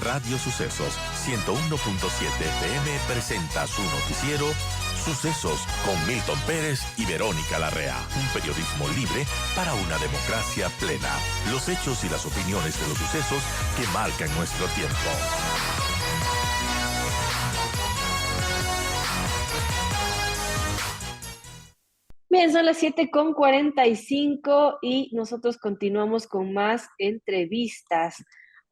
Radio Sucesos 101.7 FM presenta su noticiero Sucesos con Milton Pérez y Verónica Larrea. Un periodismo libre para una democracia plena. Los hechos y las opiniones de los sucesos que marcan nuestro tiempo. Bien, son las 7:45 y nosotros continuamos con más entrevistas.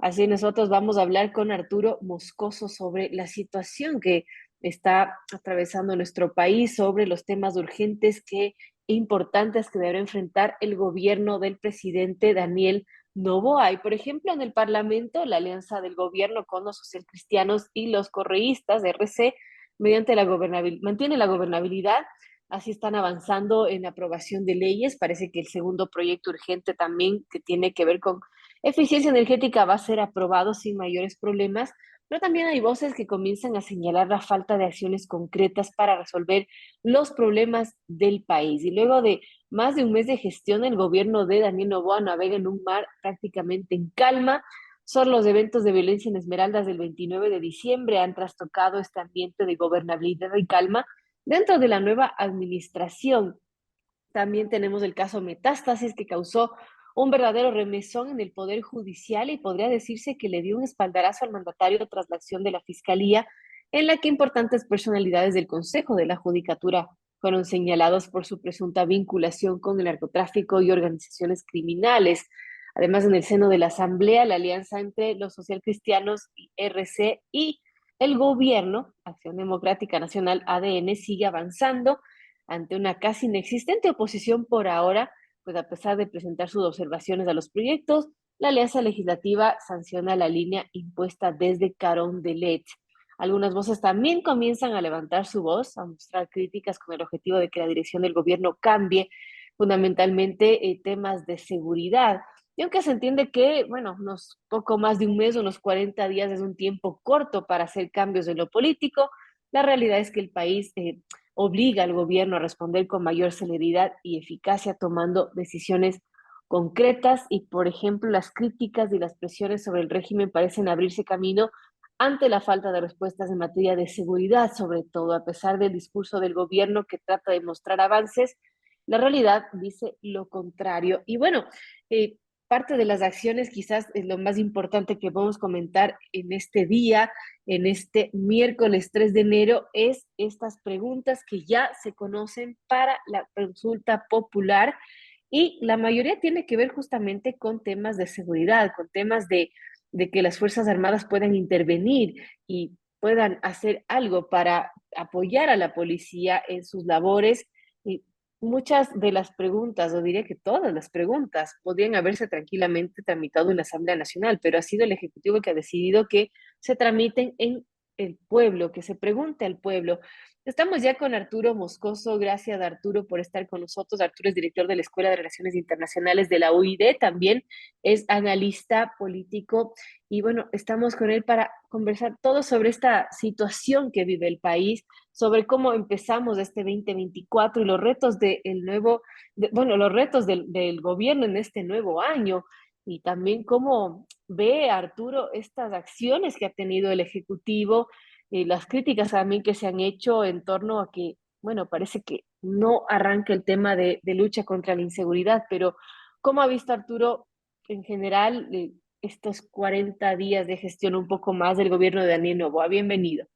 Así nosotros vamos a hablar con Arturo Moscoso sobre la situación que está atravesando nuestro país, sobre los temas urgentes e importantes que deberá enfrentar el gobierno del presidente Daniel Noboa. Y, por ejemplo, en el Parlamento, la alianza del gobierno con los socialcristianos y los correístas de RC mantiene la gobernabilidad. Así están avanzando en la aprobación de leyes. Parece que el segundo proyecto urgente también, que tiene que ver con eficiencia energética, va a ser aprobado sin mayores problemas, pero también hay voces que comienzan a señalar la falta de acciones concretas para resolver los problemas del país. Y luego de más de un mes de gestión, el gobierno de Daniel Noboa navega en un mar prácticamente en calma. Son los eventos de violencia en Esmeraldas del 29 de diciembre han trastocado este ambiente de gobernabilidad y calma dentro de la nueva administración. También tenemos el caso Metástasis, que causó un verdadero remesón en el Poder Judicial y podría decirse que le dio un espaldarazo al mandatario tras la acción de la Fiscalía, en la que importantes personalidades del Consejo de la Judicatura fueron señalados por su presunta vinculación con el narcotráfico y organizaciones criminales. Además, en el seno de la Asamblea, la alianza entre los socialcristianos y RC y el gobierno, Acción Democrática Nacional, ADN, sigue avanzando ante una casi inexistente oposición por ahora, pues a pesar de presentar sus observaciones a los proyectos, la Alianza Legislativa sanciona la línea impuesta desde Carondelet. Algunas voces también comienzan a levantar su voz, a mostrar críticas con el objetivo de que la dirección del gobierno cambie, fundamentalmente temas de seguridad. Y aunque se entiende que, bueno, unos poco más de un mes, unos 40 días es un tiempo corto para hacer cambios en lo político, la realidad es que el país obliga al gobierno a responder con mayor celeridad y eficacia, tomando decisiones concretas. Y, por ejemplo, las críticas y las presiones sobre el régimen parecen abrirse camino ante la falta de respuestas en materia de seguridad, sobre todo a pesar del discurso del gobierno que trata de mostrar avances. La realidad dice lo contrario. Y bueno, eh, parte de las acciones quizás es lo más importante que podemos comentar en este día, en este miércoles 3 de enero, es estas preguntas que ya se conocen para la consulta popular, y la mayoría tiene que ver justamente con temas de seguridad, con temas de que las Fuerzas Armadas puedan intervenir y puedan hacer algo para apoyar a la policía en sus labores. Y muchas de las preguntas, o diría que todas las preguntas, podrían haberse tranquilamente tramitado en la Asamblea Nacional, pero ha sido el Ejecutivo el que ha decidido que se tramiten en el pueblo, que se pregunte al pueblo. Estamos ya con Arturo Moscoso. Gracias, Arturo, por estar con nosotros. Arturo es director de la Escuela de Relaciones Internacionales de la UID, también es analista político, y bueno, estamos con él para conversar todo sobre esta situación que vive el país, sobre cómo empezamos este 2024 y los retos los retos del gobierno en este nuevo año, y también cómo ve Arturo estas acciones que ha tenido el Ejecutivo, las críticas también que se han hecho en torno a que, bueno, parece que no arranca el tema de lucha contra la inseguridad, pero ¿cómo ha visto Arturo en general estos 40 días de gestión, un poco más del gobierno de Daniel Noboa? Bienvenido.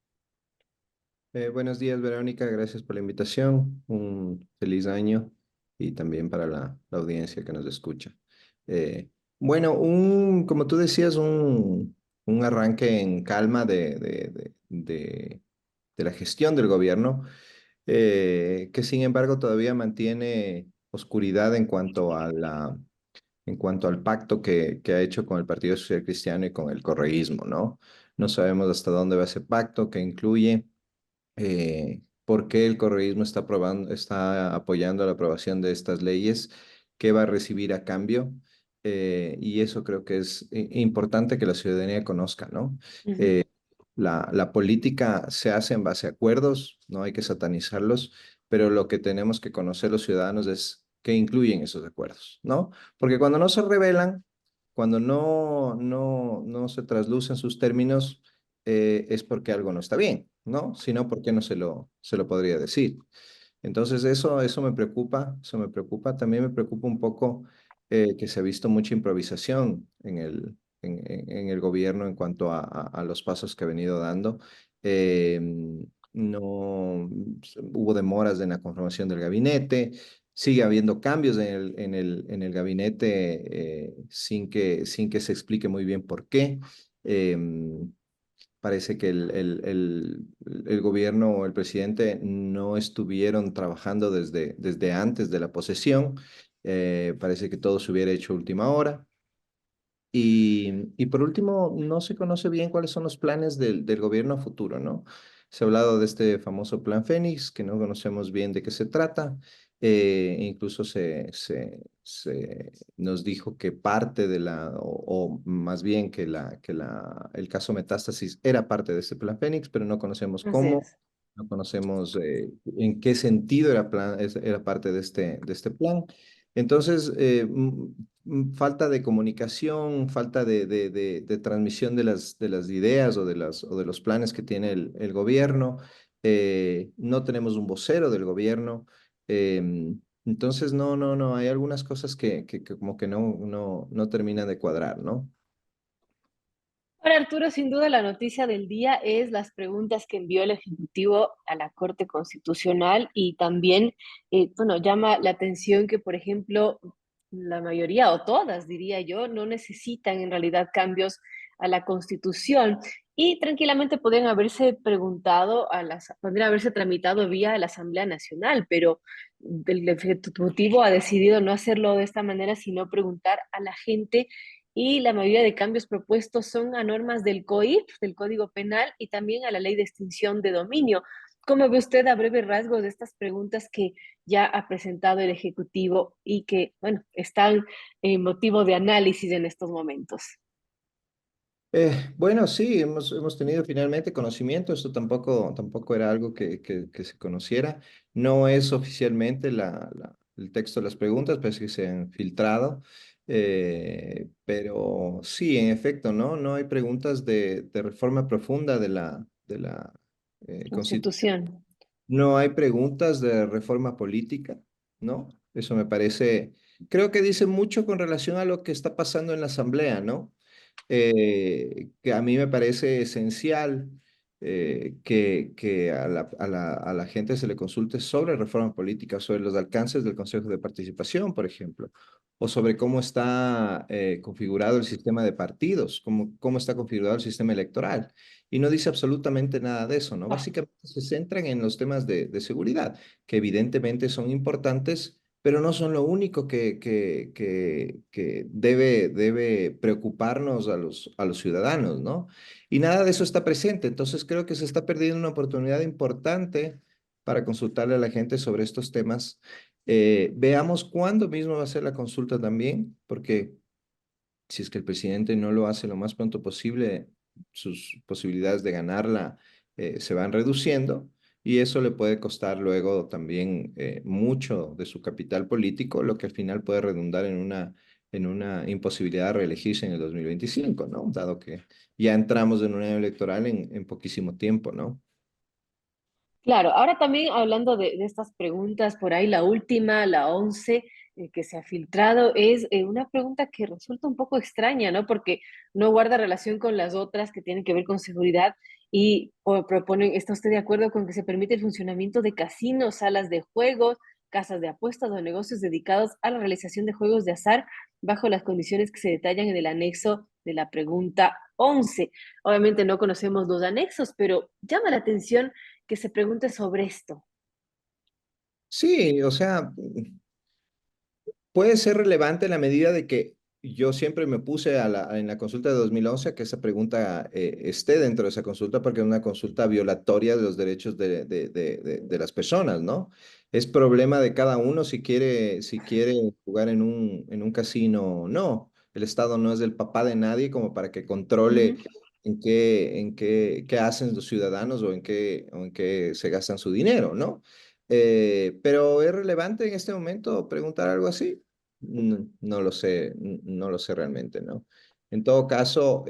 Buenos días, Verónica. Gracias por la invitación. Un feliz año y también para la audiencia que nos escucha. Bueno, como tú decías, un arranque en calma de la gestión del gobierno, que sin embargo todavía mantiene oscuridad en cuanto al pacto que ha hecho con el Partido Social Cristiano y con el correísmo, ¿no? No sabemos hasta dónde va ese pacto, que incluye por qué el correísmo está apoyando la aprobación de estas leyes, qué va a recibir a cambio. Y eso creo que es importante que la ciudadanía conozca, ¿no? Ujú. Eh, la política se hace en base a acuerdos, no hay que satanizarlos, pero lo que tenemos que conocer los ciudadanos es qué incluyen esos acuerdos, ¿no? Porque cuando no se revelan, cuando no se traslucen sus términos, es porque algo no está bien, ¿no? Si no, ¿por qué no se lo podría decir? Entonces eso me preocupa, eso me preocupa. También me preocupa un poco que se ha visto mucha improvisación en el gobierno en cuanto a los pasos que ha venido dando. Eh, no hubo demoras en la conformación del gabinete, sigue habiendo cambios en el gabinete sin que se explique muy bien por qué. Parece que el gobierno o el presidente no estuvieron trabajando desde antes de la posesión. Parece que todo se hubiera hecho a última hora. Y por último, no se conoce bien cuáles son los planes del gobierno a futuro, ¿no? Se ha hablado de este famoso Plan Fénix, que no conocemos bien de qué se trata. Incluso se nos dijo que parte de o más bien el caso Metástasis era parte de este Plan Fénix, pero no conocemos Así cómo, es. no conocemos en qué sentido era parte de este plan. Entonces, falta de comunicación, falta de transmisión de las ideas o de los planes que tiene el gobierno. No tenemos un vocero del gobierno. Entonces, no, hay algunas cosas que como que no terminan de cuadrar, ¿no? Ahora, Arturo, sin duda la noticia del día es las preguntas que envió el Ejecutivo a la Corte Constitucional y también, bueno, llama la atención que, por ejemplo, la mayoría o todas, diría yo, no necesitan en realidad cambios a la Constitución y tranquilamente podrían haberse preguntado podrían haberse tramitado vía la Asamblea Nacional, pero el Ejecutivo ha decidido no hacerlo de esta manera, sino preguntar a la gente y la mayoría de cambios propuestos son a normas del COIP, del Código Penal, y también a la Ley de Extinción de Dominio. ¿Cómo ve usted a breve rasgos de estas preguntas que ya ha presentado el Ejecutivo y que, bueno, están en motivo de análisis en estos momentos? Bueno, sí, hemos tenido finalmente conocimiento. Esto tampoco era algo que se conociera. No es oficialmente el texto de las preguntas, parece que se han filtrado. Pero sí, en efecto, ¿no? No hay preguntas de reforma profunda de la Constitución. Constitución. No hay preguntas de reforma política, ¿no? Eso me parece, creo que dice mucho con relación a lo que está pasando en la Asamblea, ¿no? Que a mí me parece esencial que a la gente se le consulte sobre reforma política, sobre los alcances del Consejo de Participación, por ejemplo, o sobre cómo está configurado el sistema de partidos, cómo está configurado el sistema electoral. Y no dice absolutamente nada de eso, ¿no? Básicamente se centran en los temas de seguridad, que evidentemente son importantes, pero no son lo único que debe preocuparnos a los ciudadanos, ¿no? Y nada de eso está presente. Entonces creo que se está perdiendo una oportunidad importante para consultarle a la gente sobre estos temas. Veamos cuándo mismo va a ser la consulta también, porque si es que el presidente no lo hace lo más pronto posible, sus posibilidades de ganarla se van reduciendo y eso le puede costar luego también mucho de su capital político, lo que al final puede redundar en una imposibilidad de reelegirse en el 2025, ¿no? Dado que ya entramos en un año electoral en poquísimo tiempo, ¿no? Claro, ahora también hablando de estas preguntas, por ahí la última, la 11, que se ha filtrado, es una pregunta que resulta un poco extraña, ¿no? Porque no guarda relación con las otras que tienen que ver con seguridad y proponen, ¿está usted de acuerdo con que se permite el funcionamiento de casinos, salas de juegos, casas de apuestas o negocios dedicados a la realización de juegos de azar bajo las condiciones que se detallan en el anexo de la pregunta 11? Obviamente no conocemos los anexos, pero llama la atención que se pregunte sobre esto. Sí, o sea, puede ser relevante en la medida de que yo siempre me puse en la consulta de 2011 a que esa pregunta esté dentro de esa consulta porque es una consulta violatoria de los derechos de las personas, ¿no? Es problema de cada uno si quiere jugar en un casino o no. El Estado no es el papá de nadie como para que controle Ujú. qué hacen los ciudadanos o en qué se gastan su dinero, ¿no? Pero es relevante en este momento preguntar algo así. No lo sé, no lo sé realmente, ¿no? En todo caso,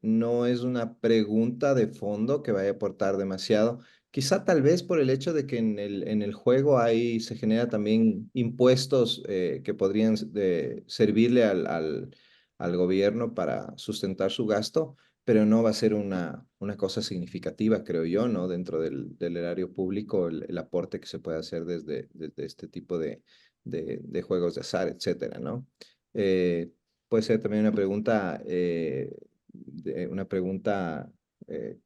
no es una pregunta de fondo que vaya a aportar demasiado. Quizá tal vez por el hecho de que en el juego ahí se genera también impuestos que podrían servirle al gobierno para sustentar su gasto, pero no va a ser una cosa significativa, creo yo, ¿no? Dentro del erario público, el aporte que se puede hacer desde este tipo de juegos de azar, etcétera, ¿no? Eh, puede ser también una pregunta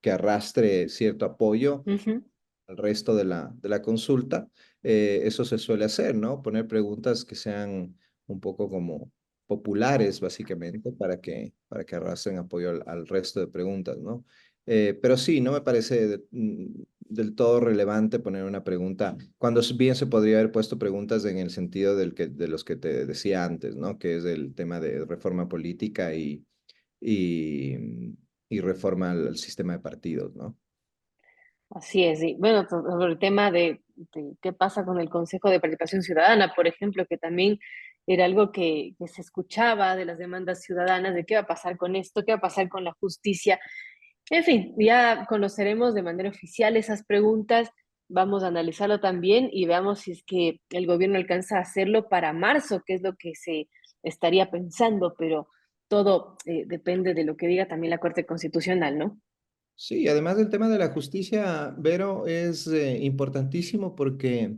que arrastre cierto apoyo Ujú. al resto de la consulta. Eso se suele hacer, ¿no? Poner preguntas que sean un poco como populares, básicamente, para que arrastren apoyo al resto de preguntas, ¿no? Pero sí, no me parece del todo relevante poner una pregunta, cuando bien se podría haber puesto preguntas en el sentido de los que te decía antes, ¿no? Que es el tema de reforma política y, y reforma al sistema de partidos, ¿no? Así es, y bueno, sobre el tema de qué pasa con el Consejo de Participación Ciudadana, por ejemplo, que también era algo que se escuchaba de las demandas ciudadanas, de qué va a pasar con esto, qué va a pasar con la justicia. En fin, ya conoceremos de manera oficial esas preguntas, vamos a analizarlo también y veamos si es que el gobierno alcanza a hacerlo para marzo, que es lo que se estaría pensando, pero todo depende de lo que diga también la Corte Constitucional, ¿no? Sí, además del tema de la justicia, Vero, es importantísimo porque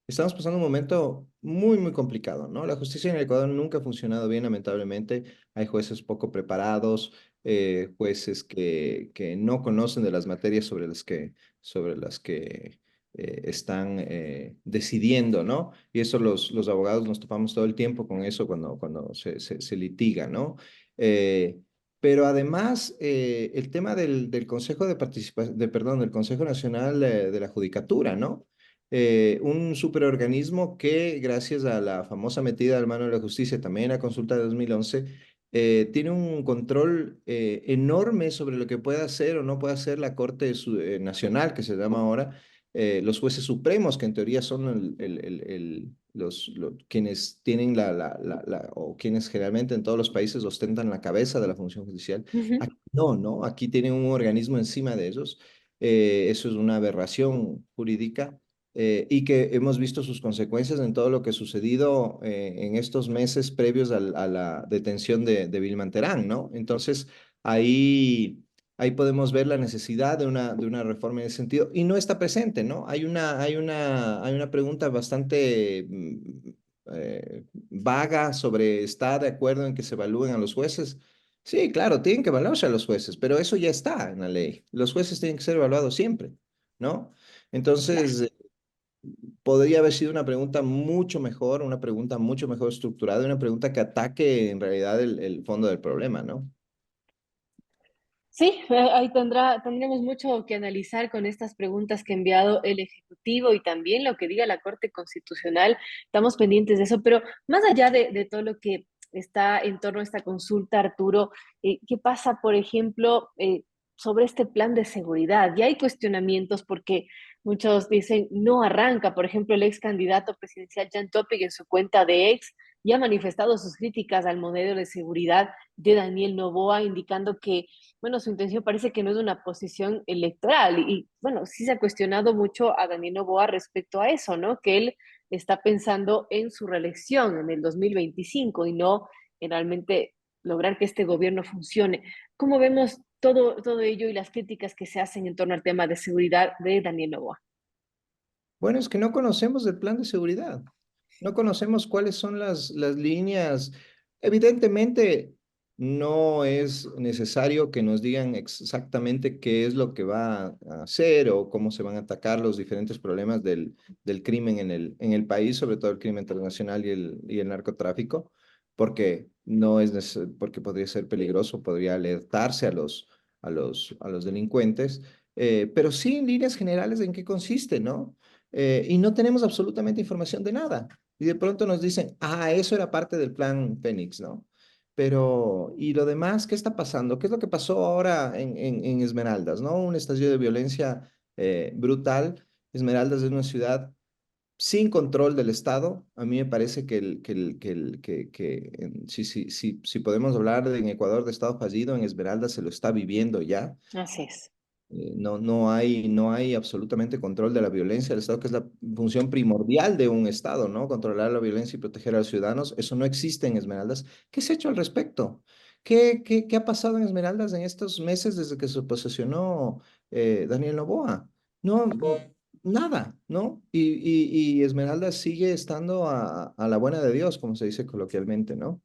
estamos pasando un momento muy, muy complicado, ¿no? La justicia en el Ecuador nunca ha funcionado bien, lamentablemente. Hay jueces poco preparados, jueces que no conocen de las materias sobre las que están decidiendo, ¿no? Y eso los abogados nos topamos todo el tiempo con eso cuando se litiga, ¿no? Eh, pero además, el tema del Consejo de Participación, perdón, del Consejo Nacional de la Judicatura, ¿no? Un superorganismo que, gracias a la famosa metida al mano de la justicia, también a consulta de 2011, tiene un control enorme sobre lo que puede hacer o no puede hacer la Corte Nacional, que se llama ahora, los jueces supremos, que en teoría son quienes tienen o quienes generalmente en todos los países ostentan la cabeza de la función judicial. Ujú. Aquí no, ¿no? Aquí tienen un organismo encima de ellos. Eso es una aberración jurídica y que hemos visto sus consecuencias en todo lo que ha sucedido en estos meses previos a la detención de Vilma Terán, ¿no? Entonces, ahí podemos ver la necesidad de una reforma en ese sentido y no está presente, ¿no? Hay una pregunta bastante vaga sobre ¿está de acuerdo en que se evalúen a los jueces? Sí, claro, tienen que evaluarse a los jueces, pero eso ya está en la ley. Los jueces tienen que ser evaluados siempre, ¿no? Claro. Entonces, podría haber sido una pregunta mucho mejor, una pregunta mucho mejor estructurada, una pregunta que ataque en realidad el fondo del problema, ¿no? Sí, ahí tendremos mucho que analizar con estas preguntas que ha enviado el Ejecutivo y también lo que diga la Corte Constitucional. Estamos pendientes de eso, pero más allá de todo lo que está en torno a esta consulta, Arturo, ¿qué pasa, por ejemplo, sobre este plan de seguridad? Ya hay cuestionamientos porque muchos dicen no arranca. Por ejemplo, el ex candidato presidencial Jan Topic en su cuenta de ex ya ha manifestado sus críticas al modelo de seguridad de Daniel Noboa, indicando que bueno, su intención parece que no es una posición electoral bueno, sí se ha cuestionado mucho a Daniel Noboa respecto a eso, ¿no? Que él está pensando en su reelección en el 2025 y no en realmente lograr que este gobierno funcione. ¿Cómo vemos todo ello y las críticas que se hacen en torno al tema de seguridad de Daniel Noboa? Bueno, es que no conocemos el plan de seguridad, no conocemos cuáles son las líneas. Evidentemente, no es necesario que nos digan exactamente qué es lo que va a hacer o cómo se van a atacar los diferentes problemas del crimen en el país, sobre todo el crimen internacional y el narcotráfico, porque no es porque podría ser peligroso, podría alertarse a los delincuentes, pero sí en líneas generales en qué consiste, ¿no? Y no tenemos absolutamente información de nada. Y de pronto nos dicen, ah, eso era parte del plan Fénix, ¿no? Pero, ¿y lo demás qué está pasando? ¿Qué es lo que pasó ahora en Esmeraldas, ¿no? Un estallido de violencia brutal. Esmeraldas es una ciudad sin control del Estado. A mí me parece si podemos hablar en Ecuador de Estado fallido, en Esmeralda se lo está viviendo ya. Así es. No hay absolutamente control de la violencia del Estado, que es la función primordial de un Estado, ¿no? Controlar la violencia y proteger a los ciudadanos. Eso no existe en Esmeraldas. ¿Qué se ha hecho al respecto? ¿Qué ha pasado en Esmeraldas en estos meses desde que se posesionó Daniel Noboa? No, nada, ¿no? Y Esmeraldas sigue estando a la buena de Dios, como se dice coloquialmente, ¿no?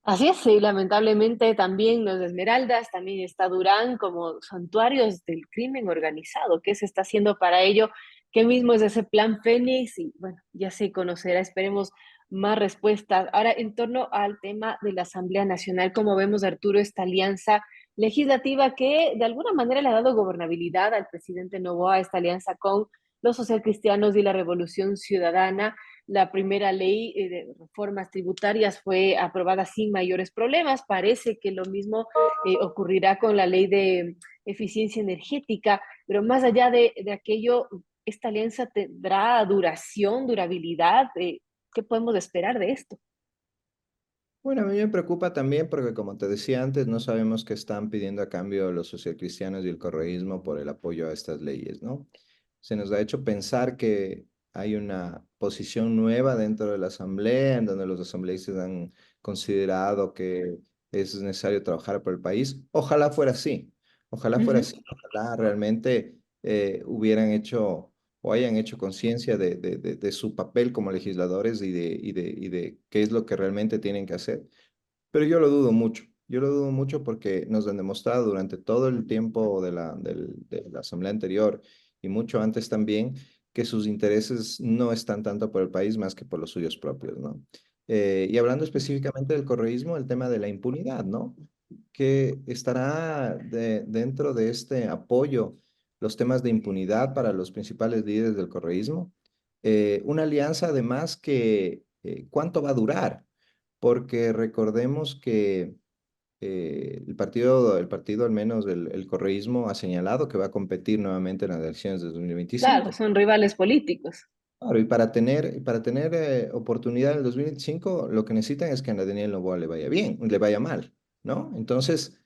Así es, y lamentablemente también los Esmeraldas, también está Durán como santuarios del crimen organizado. ¿Qué se está haciendo para ello? ¿Qué mismo es ese plan Fénix? Y bueno, ya se conocerá, esperemos más respuestas. Ahora, en torno al tema de la Asamblea Nacional, ¿cómo vemos, Arturo, esta alianza legislativa que de alguna manera le ha dado gobernabilidad al presidente Noboa, esta alianza con los socialcristianos y la Revolución Ciudadana? La primera ley de reformas tributarias fue aprobada sin mayores problemas. Parece que lo mismo ocurrirá con la ley de eficiencia energética, pero más allá de aquello, ¿esta alianza tendrá duración, durabilidad? ¿Qué podemos esperar de esto? Bueno, a mí me preocupa también porque, como te decía antes, no sabemos qué están pidiendo a cambio los socialcristianos y el correísmo por el apoyo a estas leyes, ¿no? Se nos ha hecho pensar que hay una posición nueva dentro de la Asamblea, en donde los asambleístas han considerado que es necesario trabajar por el país. Ojalá fuera Ujú. así, ojalá realmente hubieran hecho o hayan hecho conciencia de su papel como legisladores y de qué es lo que realmente tienen que hacer. Pero yo lo dudo mucho porque nos han demostrado durante todo el tiempo de la asamblea anterior y mucho antes también que sus intereses no están tanto por el país más que por los suyos propios, ¿no? Y hablando específicamente del correísmo, el tema de la impunidad, ¿no? Que estará dentro de este apoyo los temas de impunidad para los principales líderes del correísmo. Una alianza además que, ¿cuánto va a durar? Porque recordemos que el partido al menos el correísmo ha señalado que va a competir nuevamente en las elecciones de Claro, 2025. son rivales políticos. Claro, y para tener oportunidad en el 2025, lo que necesitan es que a Daniel Noboa le vaya bien, le vaya mal, ¿no? Entonces,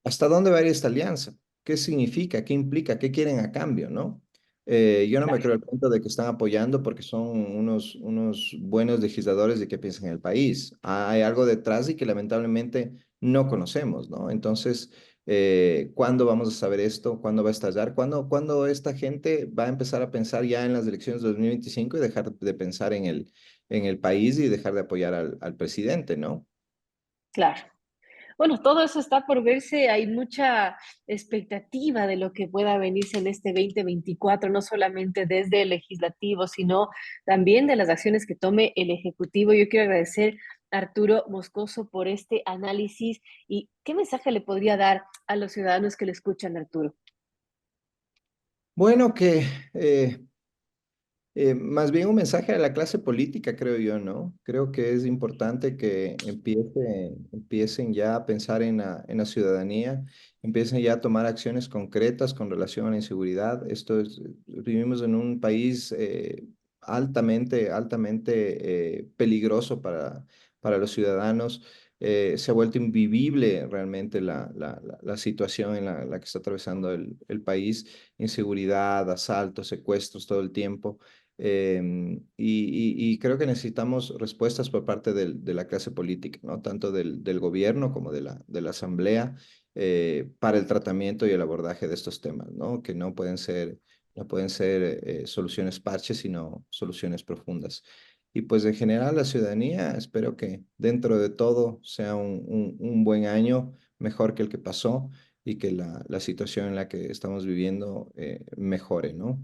¿hasta dónde va a ir esta alianza? ¿Qué significa? ¿Qué implica? ¿Qué quieren a cambio, no? Yo no me Claro. creo el cuento de que están apoyando porque son unos buenos legisladores de que piensan en el país. Hay algo detrás y que lamentablemente no conocemos, ¿no? Entonces, ¿cuándo vamos a saber esto? ¿Cuándo va a estallar? ¿Cuándo esta gente va a empezar a pensar ya en las elecciones de 2025 y dejar de pensar en el país y dejar de apoyar al presidente, ¿no? Claro. Bueno, todo eso está por verse. Hay mucha expectativa de lo que pueda venirse en este 2024, no solamente desde el legislativo, sino también de las acciones que tome el ejecutivo. Yo quiero agradecer a Arturo Moscoso por este análisis y qué mensaje le podría dar a los ciudadanos que le escuchan, Arturo. Bueno, que más bien un mensaje a la clase política, creo yo, ¿no? Creo que es importante que empiecen ya a pensar en la ciudadanía, empiecen ya a tomar acciones concretas con relación a la inseguridad. Vivimos en un país altamente peligroso para los ciudadanos. Se ha vuelto invivible realmente la situación en la que está atravesando el país. Inseguridad, asaltos, secuestros todo el tiempo. Y creo que necesitamos respuestas por parte de la clase política, ¿no? Tanto del gobierno como de la asamblea, para el tratamiento y el abordaje de estos temas, ¿no? Que no pueden ser soluciones parches, sino soluciones profundas. Y pues en general la ciudadanía, espero que dentro de todo sea un buen año, mejor que el que pasó y que la situación en la que estamos viviendo mejore, ¿no?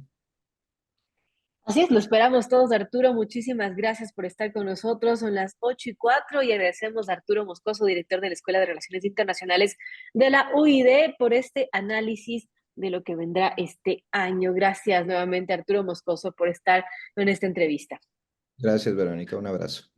Así es, lo esperamos todos, Arturo. Muchísimas gracias por estar con nosotros. Son las 8:04 y agradecemos a Arturo Moscoso, director de la Escuela de Relaciones Internacionales de la UID, por este análisis de lo que vendrá este año. Gracias nuevamente, Arturo Moscoso, por estar en esta entrevista. Gracias, Verónica. Un abrazo.